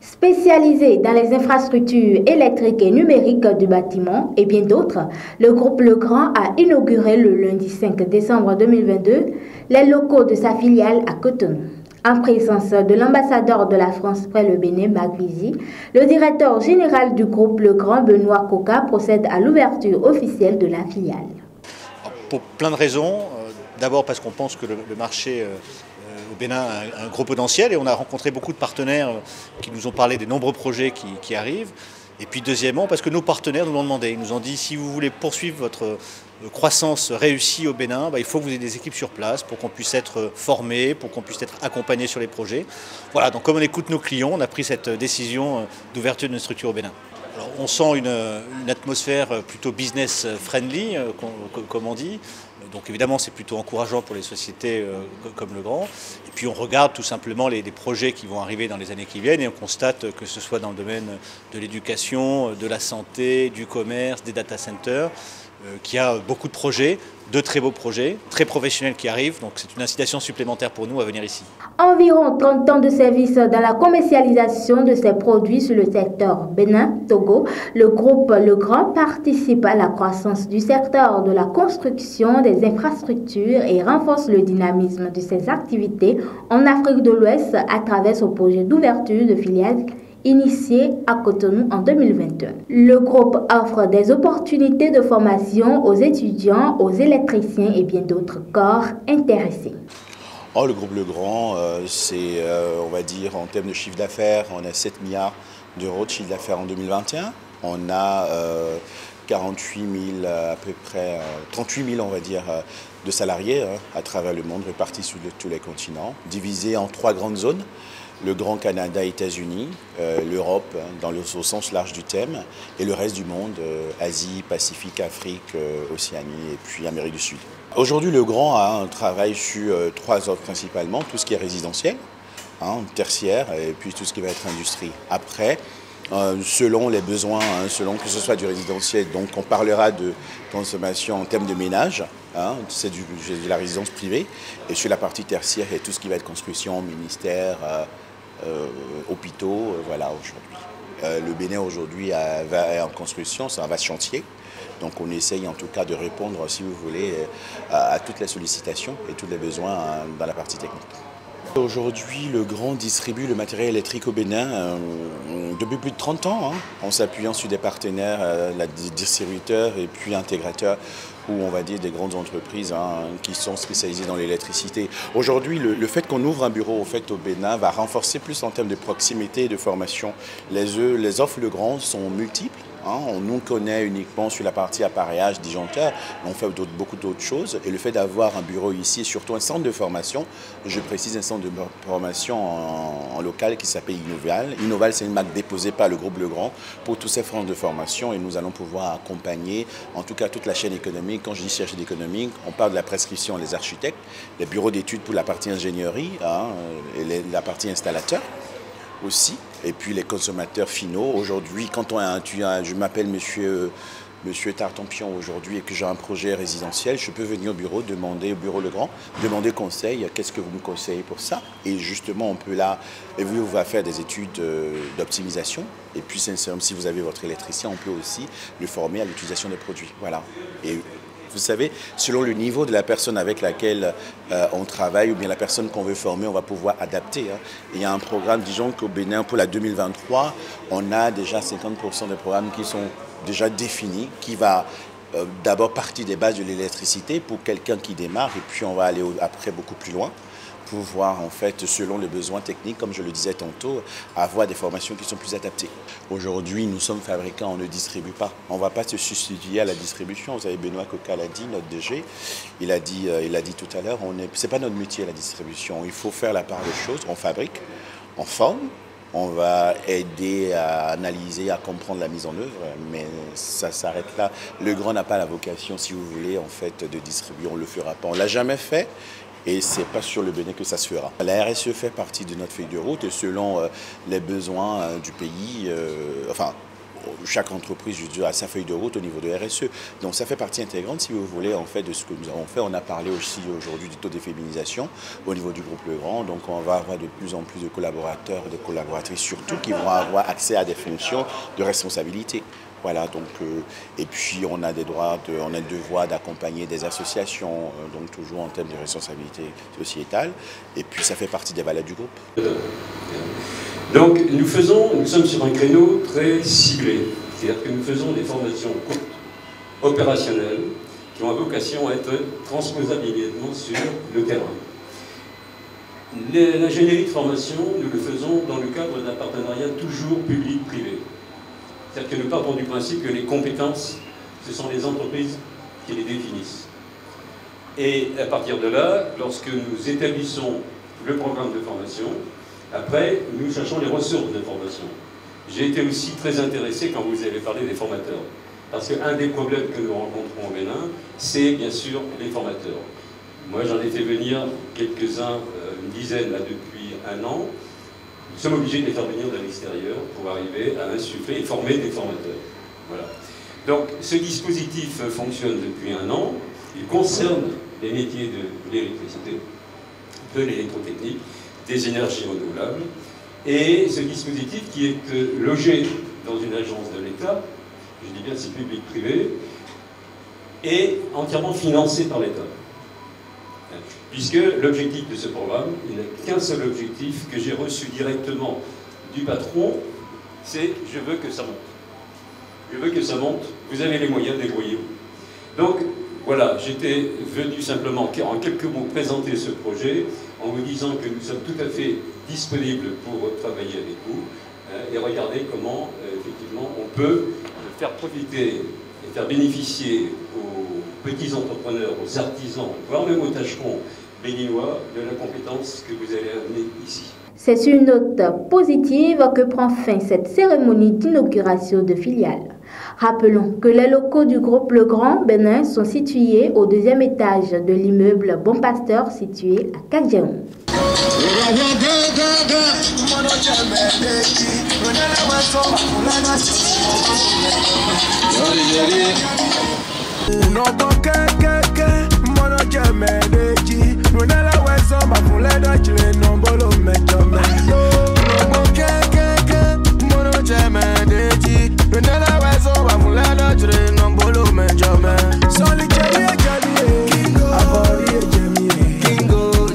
Spécialisé dans les infrastructures électriques et numériques du bâtiment et bien d'autres, le groupe Legrand a inauguré le lundi 5 décembre 2022 les locaux de sa filiale à Cotonou. En présence de l'ambassadeur de la France près le Bénin, Marc Vizy, le directeur général du groupe Legrand, Benoît Coca, procède à l'ouverture officielle de la filiale. Pour plein de raisons. D'abord parce qu'on pense que le marché au Bénin a un gros potentiel et on a rencontré beaucoup de partenaires qui nous ont parlé des nombreux projets qui arrivent. Et puis deuxièmement parce que nos partenaires nous l'ont demandé. Ils nous ont dit si vous voulez poursuivre votre croissance réussie au Bénin, il faut que vous ayez des équipes sur place pour qu'on puisse être formés, pour qu'on puisse être accompagnés sur les projets. Voilà, donc comme on écoute nos clients, on a pris cette décision d'ouverture d'une structure au Bénin. Alors, on sent une atmosphère plutôt business friendly, comme on dit. Donc évidemment, c'est plutôt encourageant pour les sociétés comme Legrand. Et puis on regarde tout simplement les projets qui vont arriver dans les années qui viennent et on constate que ce soit dans le domaine de l'éducation, de la santé, du commerce, des data centers, qu'il y a beaucoup de projets, de très beaux projets, très professionnels qui arrivent. Donc c'est une incitation supplémentaire pour nous à venir ici. Environ 30 ans de service dans la commercialisation de ces produits sur le secteur Bénin-Togo, le groupe Legrand participe à la croissance du secteur de la construction des infrastructures et renforce le dynamisme de ses activités en Afrique de l'Ouest à travers son projet d'ouverture de filiales initié à Cotonou en 2021. Le groupe offre des opportunités de formation aux étudiants, aux électriciens et bien d'autres corps intéressés. Le groupe Legrand, c'est, on va dire, en termes de chiffre d'affaires, on a 7 milliards d'euros de chiffre d'affaires en 2021. On a 48 000, à peu près 38 000, on va dire, de salariés à travers le monde, répartis sur tous les continents, divisés en 3 grandes zones. Le Grand Canada, États-Unis, l'Europe au sens large du thème, et le reste du monde, Asie, Pacifique, Afrique, Océanie et puis Amérique du Sud. Aujourd'hui, le Grand a un travail sur 3 offres principalement, tout ce qui est résidentiel, tertiaire et puis tout ce qui va être industrie. Après, selon les besoins, selon que ce soit du résidentiel, donc on parlera de consommation en termes de ménage, c'est de la résidence privée, et sur la partie tertiaire, il y a tout ce qui va être construction, ministère, hôpitaux, voilà aujourd'hui. Le Bénin aujourd'hui est en construction, c'est un vaste chantier. Donc on essaye en tout cas de répondre, si vous voulez, à toutes les sollicitations et tous les besoins dans la partie technique. Aujourd'hui, le Grand distribue le matériel électrique au Bénin depuis plus de 30 ans, en s'appuyant sur des partenaires, distributeurs et puis intégrateurs, ou on va dire des grandes entreprises qui sont spécialisées dans l'électricité. Aujourd'hui, le fait qu'on ouvre un bureau au Bénin va renforcer plus en termes de proximité et de formation. Les offres Legrand sont multiples. On nous connaît uniquement sur la partie appareillage, disjoncteur, on fait beaucoup d'autres choses. Et le fait d'avoir un bureau ici, et surtout un centre de formation, je précise un centre de formation en local qui s'appelle Innoval. Innoval, c'est une marque déposée par le groupe Legrand pour tous ces fonds de formation et nous allons pouvoir accompagner en tout cas toute la chaîne économique. Quand je dis chaîne économique, on parle de la prescription les architectes, les bureaux d'études pour la partie ingénierie et la partie installateur aussi, et puis les consommateurs finaux. Aujourd'hui, quand je m'appelle monsieur Tartampion aujourd'hui et que j'ai un projet résidentiel, je peux venir au bureau Legrand, demander conseil, qu'est-ce que vous me conseillez pour ça? Et justement, on peut là, et on va faire des études d'optimisation. Et puis, si vous avez votre électricien, on peut aussi le former à l'utilisation des produits. Voilà. Et vous savez, selon le niveau de la personne avec laquelle on travaille ou bien la personne qu'on veut former, on va pouvoir adapter. Il y a un programme, disons qu'au Bénin, pour la 2023, on a déjà 50% des programmes qui sont déjà définis, qui va d'abord partir des bases de l'électricité pour quelqu'un qui démarre et puis on va aller après beaucoup plus loin pour voir en fait, selon les besoins techniques, comme je le disais tantôt, avoir des formations qui sont plus adaptées. Aujourd'hui, nous sommes fabricants, on ne distribue pas. On ne va pas se substituer à la distribution. Vous savez, Benoît Coca l'a dit, notre DG, il a dit tout à l'heure, ce n'est pas notre métier la distribution. Il faut faire la part des choses, on fabrique, on forme, on va aider à analyser, à comprendre la mise en œuvre, mais ça s'arrête là. Le Grand n'a pas la vocation, si vous voulez, en fait, de distribuer, on ne le fera pas. On ne l'a jamais fait. Et ce n'est pas sur le Bénin que ça se fera. La RSE fait partie de notre feuille de route et selon les besoins du pays, chaque entreprise, je dis, a sa feuille de route au niveau de RSE. Donc ça fait partie intégrante, si vous voulez, en fait, de ce que nous avons fait. On a parlé aussi aujourd'hui du taux de féminisation au niveau du groupe Legrand. Donc on va avoir de plus en plus de collaborateurs et de collaboratrices, surtout qui vont avoir accès à des fonctions de responsabilité. Voilà, donc, et puis on a des droits, on a le devoir d'accompagner des associations, donc toujours en termes de responsabilité sociétale. Et puis ça fait partie des valeurs du groupe. Donc nous sommes sur un créneau très ciblé, c'est-à-dire que nous faisons des formations courtes, opérationnelles, qui ont vocation à être transposables immédiatement sur le terrain. L'ingénierie de formation, nous le faisons dans le cadre d'un partenariat toujours public-privé. C'est-à-dire que nous partons du principe que les compétences, ce sont les entreprises qui les définissent. Et à partir de là, lorsque nous établissons le programme de formation, après, nous cherchons les ressources de formation. J'ai été aussi très intéressé quand vous avez parlé des formateurs. Parce qu'un des problèmes que nous rencontrons au Bénin, c'est bien sûr les formateurs. Moi, j'en ai fait venir quelques-uns, une dizaine là, depuis un an. Nous sommes obligés de les faire venir de l'extérieur pour arriver à insuffler et former des formateurs. Voilà. Donc, ce dispositif fonctionne depuis un an. Il concerne les métiers de l'électricité, de l'électrotechnique, des énergies renouvelables. Et ce dispositif qui est logé dans une agence de l'État, je dis bien c'est public-privé, est entièrement financé par l'État. Puisque l'objectif de ce programme, il n'a qu'un seul objectif que j'ai reçu directement du patron, c'est « je veux que ça monte ». Je veux que ça monte, vous avez les moyens, débrouillez-vous. Donc voilà, j'étais venu simplement en quelques mots présenter ce projet en vous disant que nous sommes tout à fait disponibles pour travailler avec vous et regarder comment effectivement on peut faire profiter et faire bénéficier aux petits entrepreneurs, aux artisans, voire même aux tâcherons béninois de la compétence que vous allez amener ici. C'est sur une note positive que prend fin cette cérémonie d'inauguration de filiales. Rappelons que les locaux du groupe Legrand Bénin sont situés au 2e étage de l'immeuble Bon Pasteur situé à Kadjaoum. Kingo,